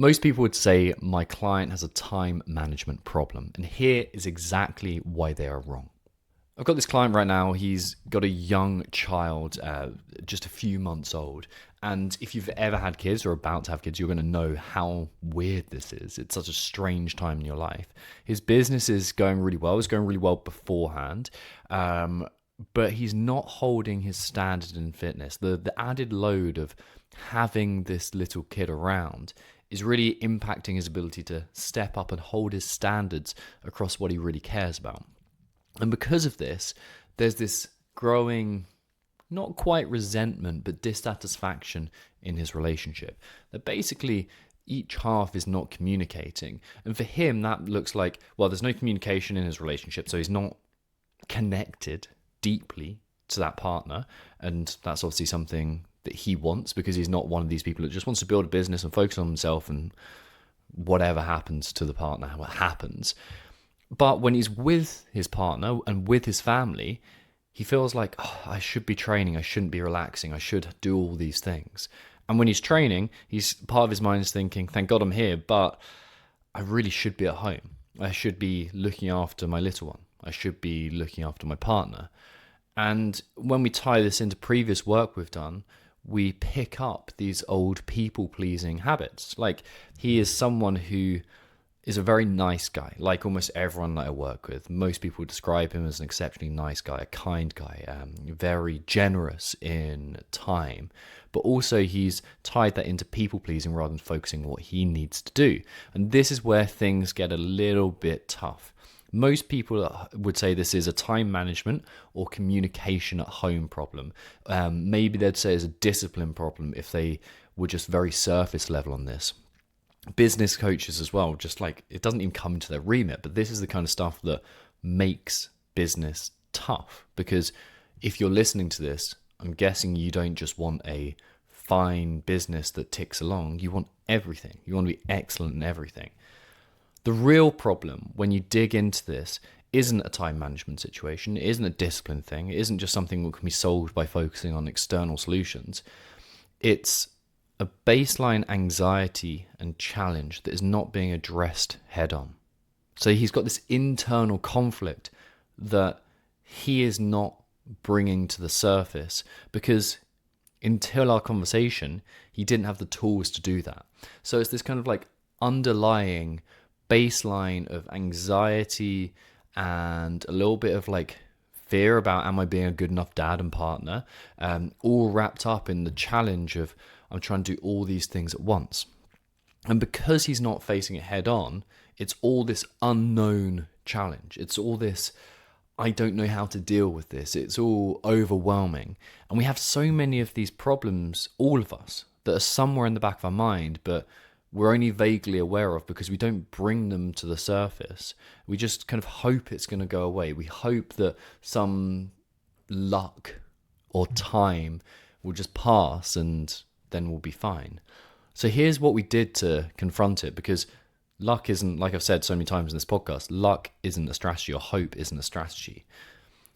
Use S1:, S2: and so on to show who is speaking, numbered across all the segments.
S1: Most people would say my client has a time management problem, and here is exactly why they are wrong. I've got this client right now. He's got a young child, just a few months old. And if you've ever had kids or about to have kids, you're going to know how weird this is. It's such a strange time in your life. His business is going really well. It's going really well beforehand. But he's not holding his standard in fitness. The added load of having this little kid around is really impacting his ability to step up and hold his standards across what he really cares about. And because of this, there's this growing, not quite resentment, but dissatisfaction in his relationship. That basically each half is not communicating. And for him, that looks like, well, there's no communication in his relationship, so he's not connected deeply to that partner. And that's obviously something that he wants, because he's not one of these people that just wants to build a business and focus on himself, and whatever happens to the partner, what happens. But when he's with his partner and with his family, he feels like, oh, I should be training, I shouldn't be relaxing, I should do all these things. And when he's training, part of his mind is thinking, thank God I'm here, but I really should be at home. I should be looking after my little one. I should be looking after my partner. And when we tie this into previous work we've done, we pick up these old people-pleasing habits. Like, he is someone who is a very nice guy, like almost everyone that I work with. Most people describe him as an exceptionally nice guy, a kind guy, very generous in time. But also he's tied that into people-pleasing rather than focusing on what he needs to do. And this is where things get a little bit tough. Most people would say this is a time management or communication at home problem. Maybe they'd say it's a discipline problem if they were just very surface level on this. Business coaches as well, just like, it doesn't even come into their remit, but this is the kind of stuff that makes business tough. Because if you're listening to this, I'm guessing you don't just want a fine business that ticks along. You want everything. You want to be excellent in everything. The real problem when you dig into this isn't a time management situation. It isn't a discipline thing. It isn't just something that can be solved by focusing on external solutions. It's a baseline anxiety and challenge that is not being addressed head on. So he's got this internal conflict that he is not bringing to the surface, because until our conversation, he didn't have the tools to do that. So it's this kind of like underlying baseline of anxiety and a little bit of like fear about, am I being a good enough dad and partner, all wrapped up in the challenge of, I'm trying to do all these things at once. And because he's not facing it head on, it's all this unknown challenge. It's all this, I don't know how to deal with this. It's all overwhelming. And we have so many of these problems, all of us, that are somewhere in the back of our mind, but we're only vaguely aware of because we don't bring them to the surface. We just kind of hope it's going to go away. We hope that some luck or time will just pass and then we'll be fine. So here's what we did to confront it, because luck isn't, like I've said so many times in this podcast, luck isn't a strategy, or hope isn't a strategy.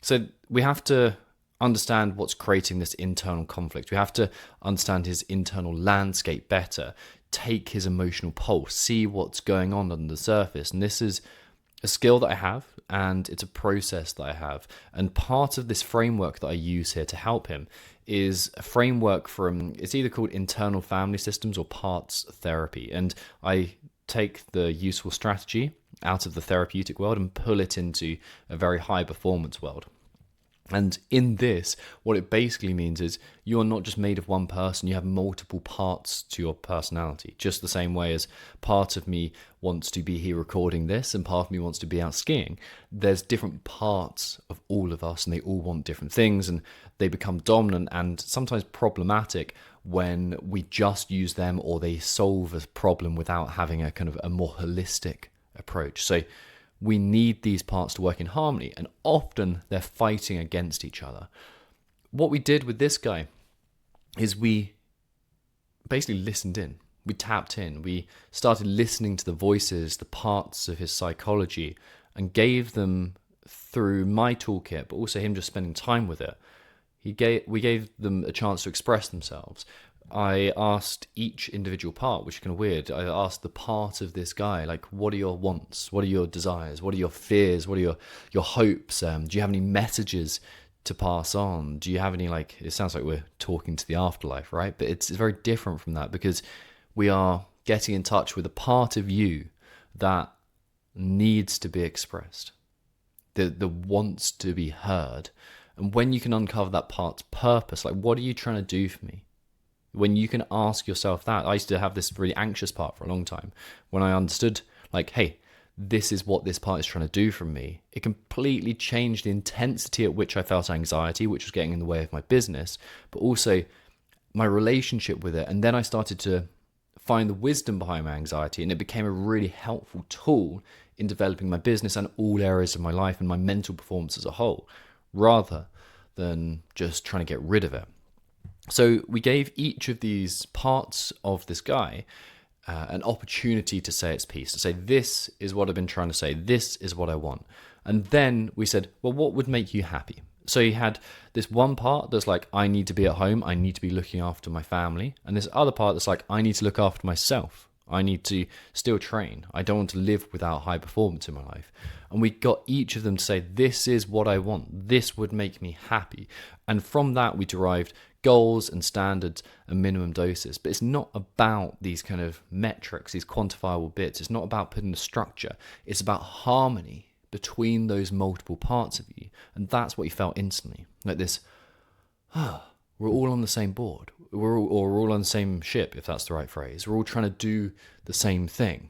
S1: So we have to understand what's creating this internal conflict. We have to understand his internal landscape better, take his emotional pulse, see what's going on under the surface. And this is a skill that I have, and it's a process that I have. And part of this framework that I use here to help him is a framework from, it's either called internal family systems or parts therapy. And I take the useful strategy out of the therapeutic world and pull it into a very high performance world. And in this, what it basically means is you're not just made of one person, you have multiple parts to your personality. Just the same way as part of me wants to be here recording this and part of me wants to be out skiing. There's different parts of all of us and they all want different things, and they become dominant and sometimes problematic when we just use them, or they solve a problem without having a kind of a more holistic approach. So we need these parts to work in harmony, and often they're fighting against each other. What we did with this guy is we basically listened in. We tapped in. We started listening to the voices, the parts of his psychology, and gave them, through my toolkit, but also him just spending time with it, we gave them a chance to express themselves. I asked each individual part, which is kind of weird. I asked the part of this guy, like, what are your wants? What are your desires? What are your fears? What are your hopes? Do you have any messages to pass on? Do you have any, like, it sounds like we're talking to the afterlife, right? But it's very different from that, because we are getting in touch with a part of you that needs to be expressed, that wants to be heard. And when you can uncover that part's purpose, like, what are you trying to do for me? When you can ask yourself that. I used to have this really anxious part for a long time. When I understood, like, hey, this is what this part is trying to do from me, it completely changed the intensity at which I felt anxiety, which was getting in the way of my business, but also my relationship with it. And then I started to find the wisdom behind my anxiety, and it became a really helpful tool in developing my business and all areas of my life and my mental performance as a whole, rather than just trying to get rid of it. So we gave each of these parts of this guy an opportunity to say its piece, to say, this is what I've been trying to say, this is what I want. And then we said, well, what would make you happy? So he had this one part that's like, I need to be at home, I need to be looking after my family. And this other part that's like, I need to look after myself. I need to still train. I don't want to live without high performance in my life. And we got each of them to say, this is what I want. This would make me happy. And from that, we derived goals and standards and minimum doses. But it's not about these kind of metrics, these quantifiable bits. It's not about putting a structure. It's about harmony between those multiple parts of you. And that's what you felt instantly. Like this, we're all on the same board. We're all on the same ship, if that's the right phrase. We're all trying to do the same thing.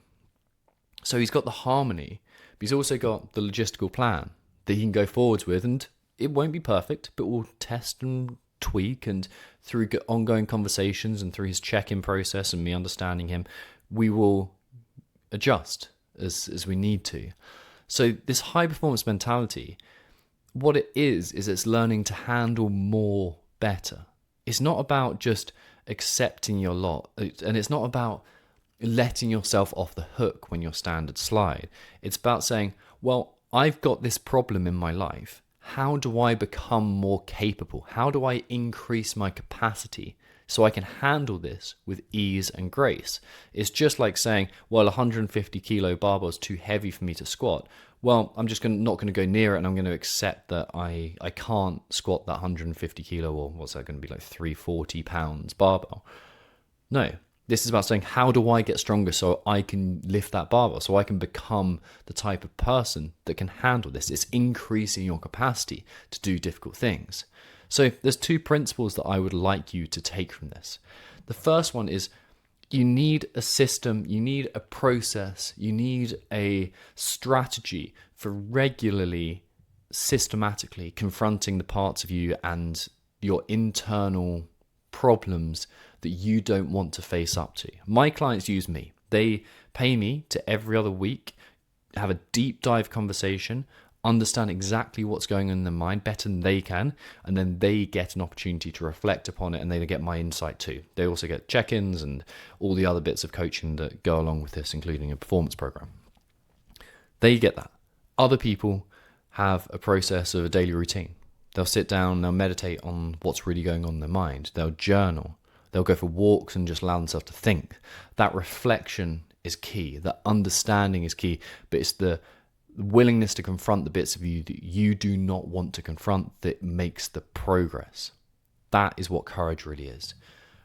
S1: So he's got the harmony, but he's also got the logistical plan that he can go forwards with. And it won't be perfect, but we'll test and tweak, and through ongoing conversations and through his check-in process and me understanding him, we will adjust as we need to. So this high performance mentality, what it is it's learning to handle more better. It's not about just accepting your lot, and it's not about letting yourself off the hook when your standards slide. It's about saying, well, I've got this problem in my life. How do I become more capable? How do I increase my capacity so I can handle this with ease and grace? It's just like saying, well, 150 kilo barbell is too heavy for me to squat. Well, I'm just not going to go near it, and I'm going to accept that I can't squat that 150 kilo, or what's that going to be, like 340 pounds barbell. No, this is about saying, how do I get stronger so I can lift that barbell, so I can become the type of person that can handle this? It's increasing your capacity to do difficult things. So there's two principles that I would like you to take from this. The first one is, you need a system, you need a process, you need a strategy for regularly, systematically confronting the parts of you and your internal problems that you don't want to face up to. My clients use me. They pay me to every other week have a deep dive conversation, understand exactly what's going on in their mind better than they can, and then they get an opportunity to reflect upon it, and they get my insight too. They also get check-ins and all the other bits of coaching that go along with this, including a performance program. They get that. Other people have a process of a daily routine. They'll sit down, they'll meditate on what's really going on in their mind. They'll journal. They'll go for walks and just allow themselves to think. That reflection is key. That understanding is key. But it's the willingness to confront the bits of you that you do not want to confront that makes the progress. That is what courage really is.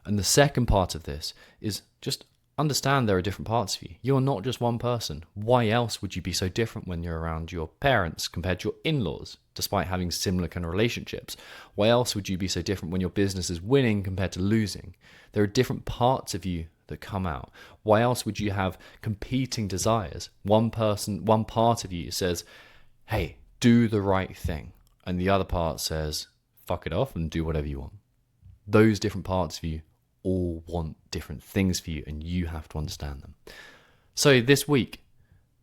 S1: And the second part of this is just understand there are different parts of you. You're not just one person. Why else would you be so different when you're around your parents compared to your in-laws, despite having similar kind of relationships? Why else would you be so different when your business is winning compared to losing? There are different parts of you that come out. Why else would you have competing desires? One part of you says, hey, do the right thing. And the other part says, fuck it off and do whatever you want. Those different parts of you all want different things for you, and you have to understand them. So this week,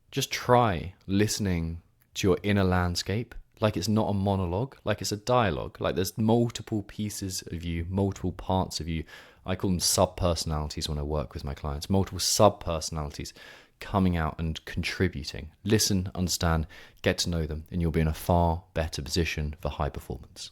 S1: just try listening to your inner landscape like it's not a monologue, like it's a dialogue, like there's multiple pieces of you, multiple parts of you. I call them sub-personalities when I work with my clients, multiple sub-personalities coming out and contributing. Listen, understand, get to know them, and you'll be in a far better position for high performance.